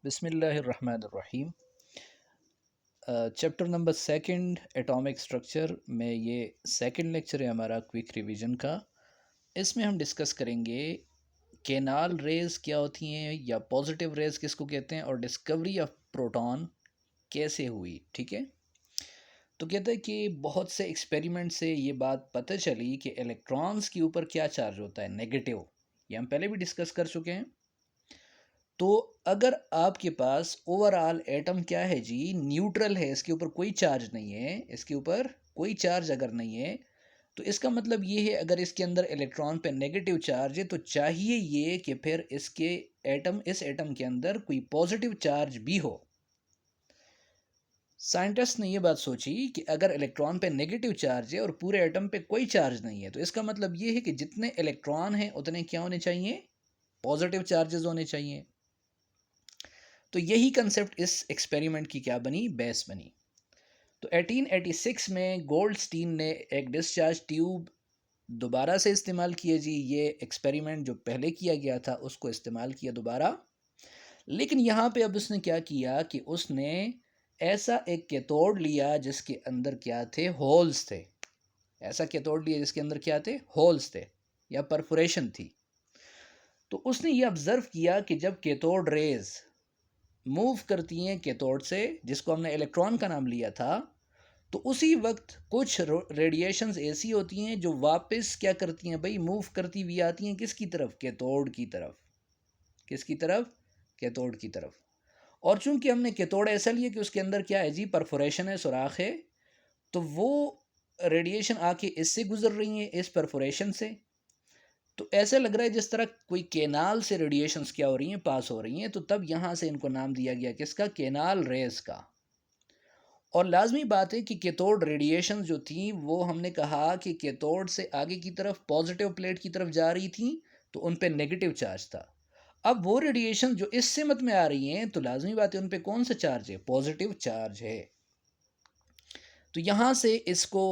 बिस्मिल्लाहिर्रहमानिर्रहीम। Chapter number second atomic structure में ये सेकंड लेक्चर है हमारा क्विक रिवीजन का। इसमें हम डिस्कस करेंगे केनाल रेज़ क्या होती हैं या पॉजिटिव रेज़ किसको कहते हैं और डिस्कवरी ऑफ प्रोटॉन कैसे हुई। ठीक है, तो कहते हैं कि बहुत से एक्सपेरिमेंट से ये बात पता चली कि इलेक्ट्रॉन्स के ऊपर क्या चार्ज होता है, नेगेटिव। ये हम पहले भी डिस्कस कर चुके हैं। तो अगर आपके पास ओवरऑल एटम क्या है जी, न्यूट्रल है, इसके ऊपर कोई चार्ज नहीं है, इसके ऊपर कोई चार्ज अगर नहीं है, तो इसका मतलब ये है अगर इसके अंदर इलेक्ट्रॉन पे नेगेटिव चार्ज है तो चाहिए ये कि फिर इसके इस एटम के अंदर कोई पॉजिटिव चार्ज भी हो। साइंटिस्ट ने ये बात सोची कि अगर इलेक्ट्रॉन पे नेगेटिव चार्ज है और पूरे एटम पे कोई चार्ज नहीं है, तो इसका मतलब ये है कि जितने इलेक्ट्रॉन हैं उतने क्या होने चाहिए, पॉजिटिव चार्जेस होने चाहिए। तो यही कंसेप्ट इस एक्सपेरिमेंट की क्या बनी, बेस बनी। तो 1886 में गोल्डस्टीन ने एक डिस्चार्ज ट्यूब दोबारा से इस्तेमाल किया जी। ये एक्सपेरिमेंट जो पहले किया गया था उसको इस्तेमाल किया दोबारा, लेकिन यहाँ पे अब उसने क्या किया कि उसने ऐसा एक कैथोड लिया जिसके अंदर क्या थे, होल्स थे। ऐसा कैथोड लिया जिसके अंदर क्या थे, होल्स थे या परफोरेशन थी। तो उसने ये ऑब्जर्व किया कि जब कैथोड रेज मूव करती हैं कैथोड से, जिसको हमने इलेक्ट्रॉन का नाम लिया था, तो उसी वक्त कुछ रेडिएशंस ऐसी होती हैं जो वापस क्या करती हैं भाई, मूव करती हुई आती हैं किसकी तरफ, कैथोड की तरफ। किसकी तरफ, कैथोड की तरफ। और चूंकि हमने कैथोड ऐसा लिया कि उसके अंदर क्या है जी, परफोरेशन है, सुराख है, तो वो रेडिएशन आके इससे गुजर रही है, इस परफोरेशन से। तो ऐसे लग रहा है जिस तरह कोई केनाल से रेडिएशंस क्या हो रही हैं, पास हो रही हैं। तो तब यहाँ से इनको नाम दिया गया किसका, केनाल रेज का। और लाजमी बात है कि कैथोड रेडिएशन जो थी वो हमने कहा कि कैथोड से आगे की तरफ पॉजिटिव प्लेट की तरफ जा रही थी, तो उन पे नेगेटिव चार्ज था। अब वो रेडिएशन जो इस सिमत में आ रही हैं, तो लाजमी बात है उन पे कौन सा चार्ज है, पॉजिटिव चार्ज है। तो यहाँ से इसको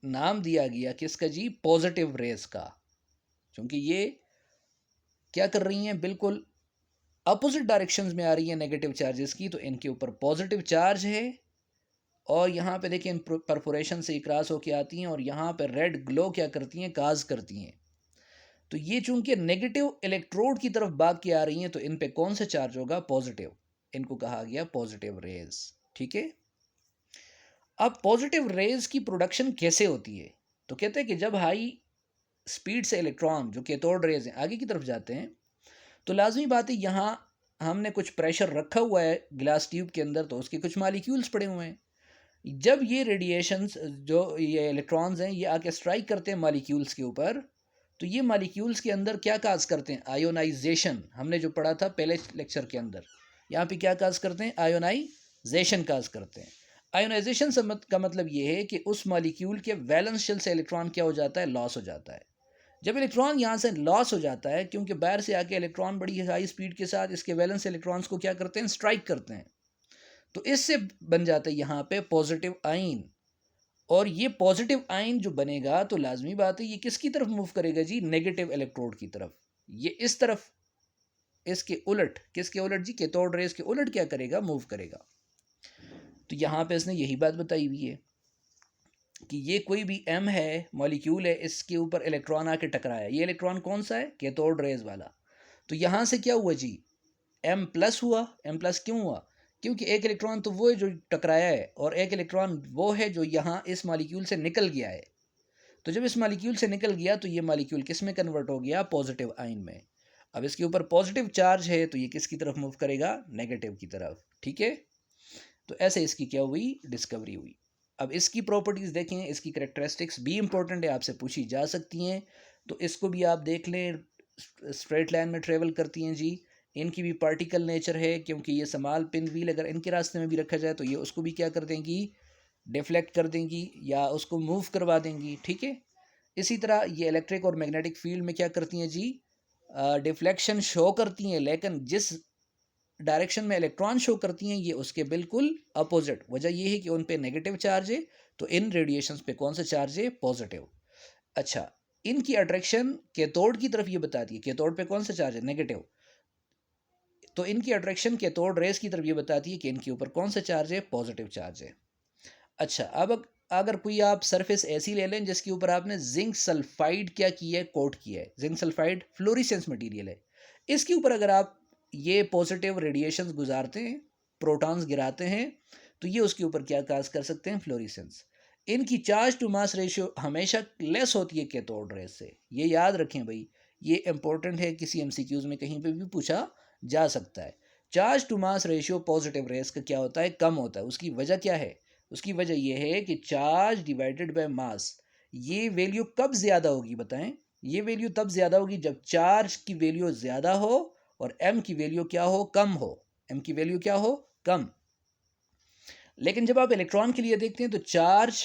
नाम दिया गया किसका जी, पॉजिटिव रेज का। क्योंकि ये क्या कर रही हैं, बिल्कुल अपोजिट डायरेक्शंस में आ रही है नेगेटिव चार्जेस की, तो इनके ऊपर पॉजिटिव चार्ज है। और यहाँ पे देखिए इन परफोरेशन से क्रॉस होके आती हैं और यहाँ पे रेड ग्लो क्या करती हैं, काज करती हैं। तो ये चूंकि नेगेटिव इलेक्ट्रोड की तरफ भाग के आ रही हैं, तो इन पे कौन सा चार्ज होगा, पॉजिटिव। इनको कहा गया पॉजिटिव रेज। ठीक है, अब पॉजिटिव रेज की प्रोडक्शन कैसे होती है, तो कहते हैं कि जब हाई स्पीड से इलेक्ट्रॉन जो कैथोड रेज हैं आगे की तरफ जाते हैं, तो लाजमी बात है यहाँ हमने कुछ प्रेशर रखा हुआ है ग्लास ट्यूब के अंदर, तो उसके कुछ मालिक्यूल्स पड़े हुए हैं। जब ये रेडिएशंस जो ये इलेक्ट्रॉन्स हैं ये आके स्ट्राइक करते हैं मालिक्यूल्स के ऊपर, तो ये मालिक्यूल्स के अंदर क्या काज करते हैं, आयोनाइजेशन। हमने जो पढ़ा था पहले लेक्चर के अंदर, यहाँ पे क्या काज करते हैं, आयोनाइजेशन काज करते हैं। आयोनाइजेशन का मतलब ये है कि उस मालिक्यूल के वैलेंस शेल से इलेक्ट्रॉन क्या हो जाता है, लॉस हो जाता है। जब इलेक्ट्रॉन यहाँ से लॉस हो जाता है, क्योंकि बाहर से आके इलेक्ट्रॉन बड़ी हाई स्पीड के साथ इसके वैलेंस इलेक्ट्रॉन्स को क्या करते हैं, स्ट्राइक करते हैं, तो इससे बन जाता है यहाँ पे पॉजिटिव आइन। और ये पॉजिटिव आइन जो बनेगा, तो लाजमी बात है ये किसकी तरफ मूव करेगा जी, नेगेटिव इलेक्ट्रोड की तरफ। ये इस तरफ, इसके उलट, किसके उलट जी, कैथोड रेज के उलट क्या करेगा, मूव करेगा। तो यहाँ पे इसने यही बात बताई हुई है कि ये कोई भी एम है, मॉलिक्यूल है, इसके ऊपर इलेक्ट्रॉन आके टकराया, ये इलेक्ट्रॉन कौन सा है, कैथोड रेज वाला। तो यहाँ से क्या हुआ जी, एम प्लस हुआ। एम प्लस क्यों हुआ, क्योंकि एक इलेक्ट्रॉन तो वो है जो टकराया है और एक इलेक्ट्रॉन वो है जो यहाँ इस मॉलिक्यूल से निकल गया है। तो जब इस मॉलिक्यूल से निकल गया तो ये मॉलिक्यूल किस में कन्वर्ट हो गया, पॉजिटिव आइन में। अब इसके ऊपर पॉजिटिव चार्ज है तो ये किसकी तरफ मूव करेगा, नेगेटिव की तरफ। ठीक है, तो ऐसे इसकी क्या हुई, डिस्कवरी हुई। अब इसकी प्रॉपर्टीज़ देखें, इसकी करेक्टरिस्टिक्स भी इंपॉर्टेंट है, आपसे पूछी जा सकती हैं, तो इसको भी आप देख लें। स्ट्रेट लाइन में ट्रेवल करती हैं जी, इनकी भी पार्टिकल नेचर है, क्योंकि ये समाल पिन व्हील अगर इनके रास्ते में भी रखा जाए तो ये उसको भी क्या कर देंगी, डिफ्लेक्ट कर देंगी या उसको मूव करवा देंगी। ठीक है, इसी तरह ये इलेक्ट्रिक और मैग्नेटिक फील्ड में क्या करती हैं जी, डिफ्लेक्शन शो करती हैं, लेकिन जिस डायरेक्शन में इलेक्ट्रॉन शो करती हैं ये उसके बिल्कुल अपोजिट। वजह ये है कि उन पे नेगेटिव चार्ज है, तो इन रेडिएशंस पे कौन सा चार्ज है, पॉजिटिव। अच्छा, इनकी अट्रैक्शन कैथोड की तरफ ये बताती है, कैथोड पे कौन सा चार्ज है, नेगेटिव। तो इनकी अट्रैक्शन कैथोड रेस की तरफ ये बताती है कि इनके ऊपर कौन सा चार्ज है, पॉजिटिव चार्ज है। अच्छा, अब अगर कोई आप सरफेस ऐसी ले लें जिसके ऊपर आपने जिंक सल्फाइड क्या किया है, कोट किया है। जिंक सल्फाइड फ्लोरिसेंस मटेरियल है। इसके ऊपर अगर आप ये पॉजिटिव रेडिएशंस गुजारते हैं, प्रोटॉन्स गिराते हैं, तो ये उसके ऊपर क्या काज कर सकते हैं, फ्लोरिसेंस। इनकी चार्ज टू मास रेशियो हमेशा लेस होती है कैथोड रेस से, ये याद रखें भाई। ये इंपॉर्टेंट है, किसी एमसीक्यूज में कहीं पे भी पूछा जा सकता है। Charge to mass ratio positive rays का क्या होता है, कम होता है। उसकी वजह क्या है, उसकी वजह यह है कि चार्ज डिवाइडेड बाय मास, ये वैल्यू कब ज़्यादा होगी बताएं। ये वैल्यू तब ज़्यादा होगी जब चार्ज की वैल्यू ज़्यादा हो और एम की वैल्यू क्या हो, कम हो। एम की वैल्यू क्या हो, कम। लेकिन जब आप इलेक्ट्रॉन के लिए देखते हैं तो चार्ज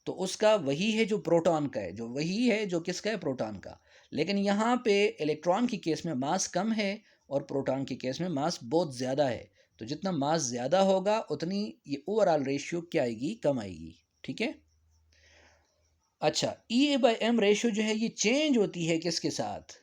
तो उसका वही है जो प्रोटॉन का है, जो वही है जो किसका है, प्रोटॉन का। लेकिन यहाँ पे इलेक्ट्रॉन की केस में मास कम है और प्रोटॉन की केस में मास बहुत ज़्यादा है। तो जितना मास ज़्यादा होगा उतनी ये ओवरऑल रेशियो क्या आएगी, कम आएगी। ठीक है। अच्छा, E/m रेशियो जो है ये चेंज होती है किसके साथ,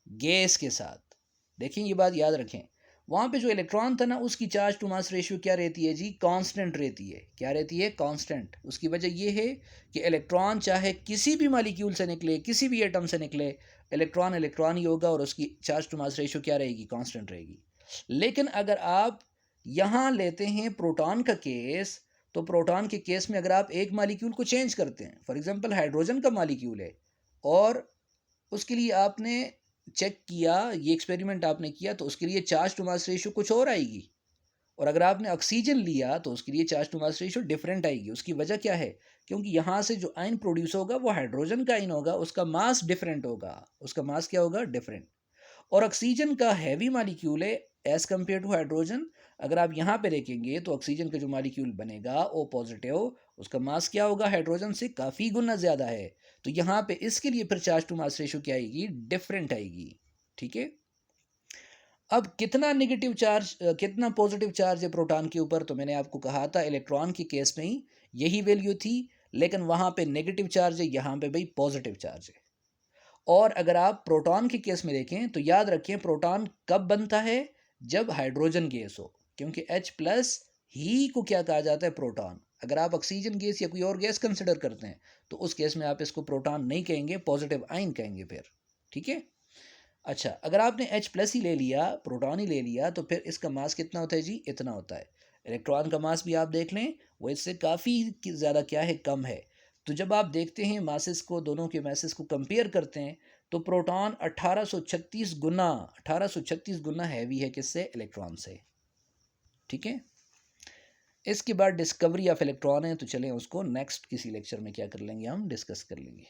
गैस के साथ। देखें ये बात याद रखें, वहाँ पे जो इलेक्ट्रॉन था ना उसकी चार्ज टू मास रेशियो क्या रहती है जी, कांस्टेंट रहती है। क्या रहती है, कांस्टेंट। उसकी वजह ये है कि इलेक्ट्रॉन चाहे किसी भी मॉलिक्यूल से निकले, किसी भी एटम से निकले, इलेक्ट्रॉन इलेक्ट्रॉन ही होगा और उसकी चार्ज टू मास रेशियो क्या रहेगी, कांस्टेंट रहेगी। लेकिन अगर आप यहाँ लेते हैं प्रोटॉन का केस, तो प्रोटॉन के केस में अगर आप एक मॉलिक्यूल को चेंज करते हैं, फॉर एग्जांपल हाइड्रोजन का मॉलिक्यूल है और उसके लिए आपने चेक किया, ये एक्सपेरिमेंट आपने किया, तो उसके लिए चार्ज टू मास रेशियो कुछ और आएगी। और अगर आपने ऑक्सीजन लिया तो उसके लिए charge to mass ratio different आएगी। उसकी वजह क्या है, क्योंकि यहाँ से जो आयन प्रोड्यूस होगा वो हाइड्रोजन का आयन होगा, उसका मास डिफरेंट होगा। उसका मास क्या होगा, डिफरेंट। और ऑक्सीजन का हैवी मॉलिक्यूल है एज कम्पेयर टू हाइड्रोजन। अगर आप यहाँ पे देखेंगे तो ऑक्सीजन का जो मॉलिक्यूल बनेगा ओ पॉजिटिव, उसका मास क्या होगा, हाइड्रोजन से काफ़ी गुना ज़्यादा है। तो यहाँ पे इसके लिए फिर चार्ज टू मास रेशियो क्या आएगी, डिफरेंट आएगी। ठीक है। अब कितना नेगेटिव चार्ज, कितना पॉजिटिव चार्ज है प्रोटॉन के ऊपर, तो मैंने आपको कहा था इलेक्ट्रॉन की केस में ही यही वैल्यू थी। लेकिन वहाँ पे नेगेटिव चार्ज है, यहाँ पे भाई पॉजिटिव चार्ज है। और अगर आप प्रोटॉन के केस में देखें तो याद रखें प्रोटॉन कब बनता है, जब हाइड्रोजन गैस हो। क्योंकि H प्लस ही को क्या कहा जाता है, प्रोटॉन। अगर आप ऑक्सीजन गैस या कोई और गैस कंसिडर करते हैं तो उस केस में आप इसको प्रोटॉन नहीं कहेंगे, पॉजिटिव आयन कहेंगे फिर। ठीक है। अच्छा, अगर आपने H प्लस ही ले लिया, प्रोटॉन ही ले लिया, तो फिर इसका मास कितना होता है जी, इतना होता है। इलेक्ट्रॉन का मास भी आप देख लें, वो इससे काफ़ी ज़्यादा क्या है, कम है। तो जब आप देखते हैं मासेस को, दोनों के मासेस को कंपेयर करते हैं, तो प्रोटॉन 1836 गुना हैवी है किससे, इलेक्ट्रॉन से। ठीक है। इसके बाद डिस्कवरी ऑफ इलेक्ट्रॉन है, तो चलें उसको नेक्स्ट किसी लेक्चर में क्या कर लेंगे, हम डिस्कस कर लेंगे।